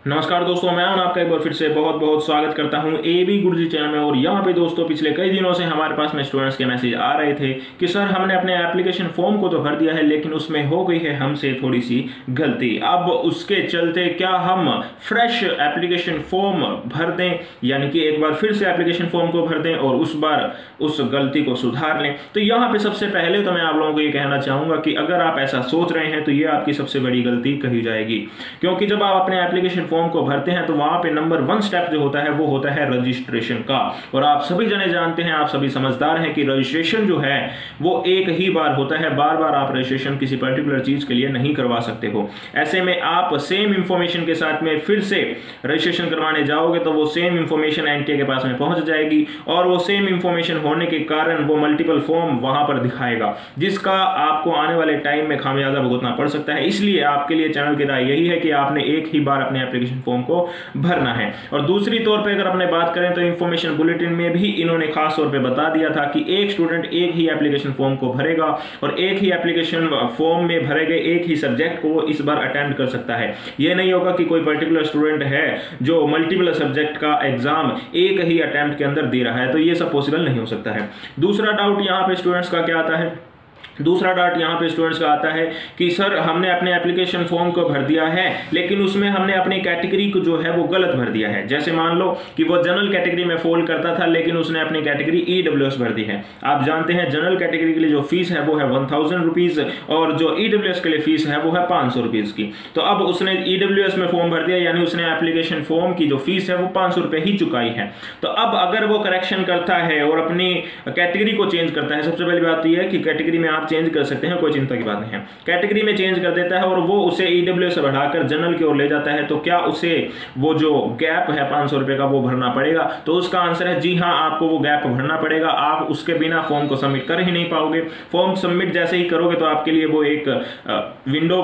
नमस्कार दोस्तों, मैं हूं आपका एक बार फिर से बहुत बहुत स्वागत करता हूं एबी गुरुजी चैनल में। और यहां पे दोस्तों पिछले कई दिनों से हमारे पास में स्टूडेंट्स के मैसेज आ रहे थे कि सर हमने अपने एप्लीकेशन फॉर्म को तो भर दिया है लेकिन उसमें हो गई है हमसे थोड़ी सी गलती। अब उसके चलते क्या हम फ्रेश एप्लीकेशन फॉर्म भर दें, यानी कि एक बार फिर से एप्लीकेशन फॉर्म को भर दें और उस बार उस गलती को सुधार लें। तो यहाँ पे सबसे पहले तो मैं आप लोगों को ये कहना चाहूंगा कि अगर आप ऐसा सोच रहे हैं तो ये आपकी सबसे बड़ी गलती कही जाएगी, क्योंकि जब आप अपने एप्लीकेशन फॉर्म को भरते हैं तो वहां पे नंबर 1 स्टेप जो होता है वो होता है रजिस्ट्रेशन का। और आप सभी जने जानते हैं, आप सभी समझदार हैं कि रजिस्ट्रेशन जो है वो एक ही बार होता है, बार बार आप रजिस्ट्रेशन किसी पर्टिकुलर चीज के लिए नहीं करवा सकते हो। ऐसे में आप सेम इंफॉर्मेशन के साथ में फिर से रजिस्ट्रेशन करवाने जाओगे तो वो सेम इंफॉर्मेशन एनटीए के पास में पहुंच जाएगी और वो सेम इंफॉर्मेशन होने के कारण वो मल्टीपल फॉर्म वहां पर दिखाएगा, जिसका आपको आने वाले टाइम में खामियाजा भुगतना पड़ सकता है। इसलिए आपके लिए चैनल की राय यही है कि आपने एक ही बार अपने एप्लीकेशन फॉर्म को भरना है। और दूसरी तौर पे अगर अपने बात करें तो इंफॉर्मेशन बुलेटिन में भी इन्होंने खास तौर पे बता दिया था कि एक स्टूडेंट एक ही एप्लीकेशन फॉर्म को भरेगा और एक ही एप्लीकेशन फॉर्म में भरे गए एक ही सब्जेक्ट को इस बार अटेम्प्ट कर सकता है। यह नहीं होगा कि कोई पर्टिकुलर स्टूडेंट है जो मल्टीपल सब्जेक्ट का एग्जाम एक ही अटेम्प्ट के अंदर दे रहा है, तो यह सब पॉसिबल नहीं हो सकता है। दूसरा डाउट यहां पे स्टूडेंट्स का क्या आता है, दूसरा डाउट यहाँ पे स्टूडेंट्स का आता है कि सर हमने अपने एप्लीकेशन फॉर्म को भर दिया है लेकिन उसमें हमने अपनी कैटेगरी को जो है वो गलत भर दिया है। जैसे मान लो कि वो जनरल कैटेगरी में फॉल करता था लेकिन उसने अपनी कैटेगरी ईडब्ल्यूएस भर दी है। आप जानते हैं जनरल कैटेगरी के लिए जो फीस है वो है 1000 रुपीज और जो ईडब्ल्यूएस के लिए फीस है वो है 500 रुपीज की। तो अब उसने ईडब्ल्यूएस में फॉर्म भर दिया, यानी उसने एप्लीकेशन फॉर्म की जो फीस है वो 500 रुपए ही चुकाई है। तो अब अगर वो करेक्शन करता है और अपनी कैटेगरी को चेंज करता है, सबसे पहली बात यह है कि कैटेगरी में आप चेंज कर सकते हैं, कोई चिंता की बात नहीं है। कैटेगरी में चेंज कर देता है और वो उसे ईडब्ल्यूएस से बढ़ाकर जनरल की ओर ले जाता है, तो क्या उसे वो जो गैप है 500 रुपए का वो भरना पड़ेगा? तो उसका आंसर है जी हाँ, आपको वो गैप भरना पड़ेगा। आप उसके बिना फॉर्म को सबमिट कर ही नहीं पाओगे। फॉर्म सबमिट जैसे ही करोगे तो आपके लिए वो एक विंडो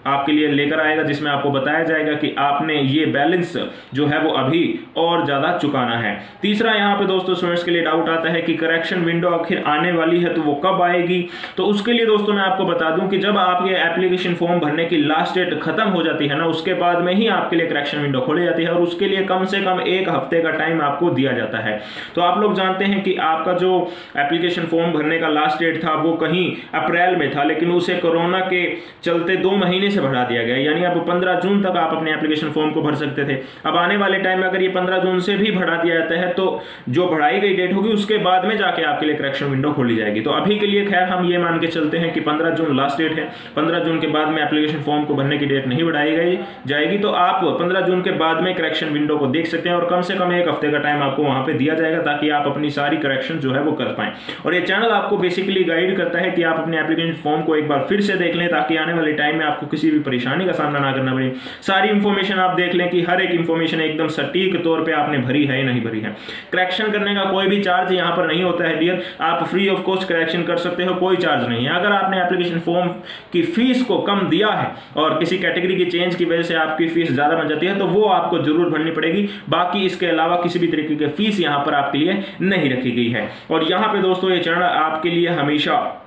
आपके लिए लेकर आएगा जिसमें आपको बताया जाएगा कि आपने ये बैलेंस जो है वो अभी और ज्यादा चुकाना है। तीसरा यहाँ पे दोस्तों स्टूडेंट्स के लिए डाउट आता है कि करेक्शन विंडो आखिर आने वाली है तो वो कब आएगी। तो उसके लिए दोस्तों मैं आपको बता दूं कि जब आपके एप्लीकेशन फॉर्म भरने की लास्ट डेट खत्म हो जाती है ना, उसके बाद में ही आपके लिए करेक्शन विंडो खोली जाती है और उसके लिए कम से कम 1 हफ्ते का टाइम आपको दिया जाता है। तो आप लोग जानते हैं कि आपका जो एप्लीकेशन फॉर्म भरने का लास्ट डेट था वो कहीं अप्रैल में था, लेकिन उसे कोरोना के चलते 2 महीने बढ़ा दिया गया, यानी अब 15 जून तक आप अपने एप्लीकेशन फॉर्म को भर सकते थे। अब आने वाले टाइम में अगर ये 15 जून से भी बढ़ा दिया जाता है तो जो बढ़ाई गई डेट होगी उसके बाद में जाके आपके लिए करेक्शन विंडो खोली जाएगी। तो अभी के लिए खैर हम ये मान के चलते हैं कि 15 जून लास्ट डेट है। 15 जून के बाद में एप्लीकेशन फॉर्म को भरने की डेट नहीं बढ़ाई जाएगी, तो आप 15 जून के बाद में करेक्शन विंडो को देख सकते हैं और कम से कम 1 हफ्ते का टाइम आपको वहां पे दिया जाएगा ताकि आप अपनी सारी करेक्शन जो है वो कर पाएं। और ये चैनल आपको बेसिकली गाइड करता है कि आप अपने एप्लीकेशन फॉर्म को एक बार फिर से देख लें ताकि आने वाले टाइम में आपको किसी भी परेशानी का सामना ना करना पड़े। सारी इंफॉर्मेशन आप देख लें कि हर एक इंफॉर्मेशन एकदम सटीक तौर पे आपने भरी है या नहीं भरी है। करेक्शन करने का कोई भी चार्ज यहां पर नहीं होता है डियर, आप फ्री ऑफ कॉस्ट करेक्शन कर सकते हो, कोई चार्ज नहीं है। अगर आपने एप्लीकेशन फॉर्म की फीस को कम दिया है और किसी कैटेगरी की चेंज की वजह से आपकी फीस ज्यादा बन जाती है तो वो आपको जरूर भरनी पड़ेगी। बाकी इसके अलावा किसी भी तरीके की फीस यहां पर आपके लिए नहीं रखी गई है। और यहां पे दोस्तों ये चैनल आपके लिए हमेशा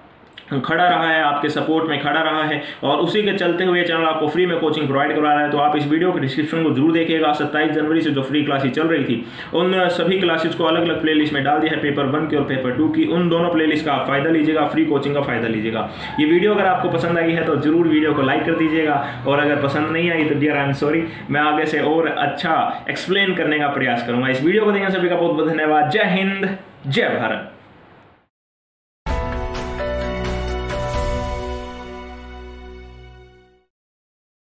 खड़ा रहा है, आपके सपोर्ट में खड़ा रहा है और उसी के चलते हुए चैनल आपको फ्री में कोचिंग प्रोवाइड करवा रहा है। तो आप इस वीडियो के डिस्क्रिप्शन को जरूर देखिएगा। 27 जनवरी से जो फ्री क्लासेस चल रही थी उन सभी क्लासेस को अलग अलग प्लेलिस्ट में डाल दिया है, पेपर 1 की और पेपर 2 की। उन दोनों प्लेलिस्ट का आप फायदा लीजिएगा, फ्री कोचिंग का फायदा लीजिएगा। ये वीडियो अगर आपको पसंद आई है तो जरूर वीडियो को लाइक कर दीजिएगा और अगर पसंद नहीं आई तो डियर आई एम सॉरी, मैं आगे से और अच्छा एक्सप्लेन करने का प्रयास करूंगा। इस वीडियो को देखने सभी का बहुत बहुत धन्यवाद। जय हिंद, जय भारत।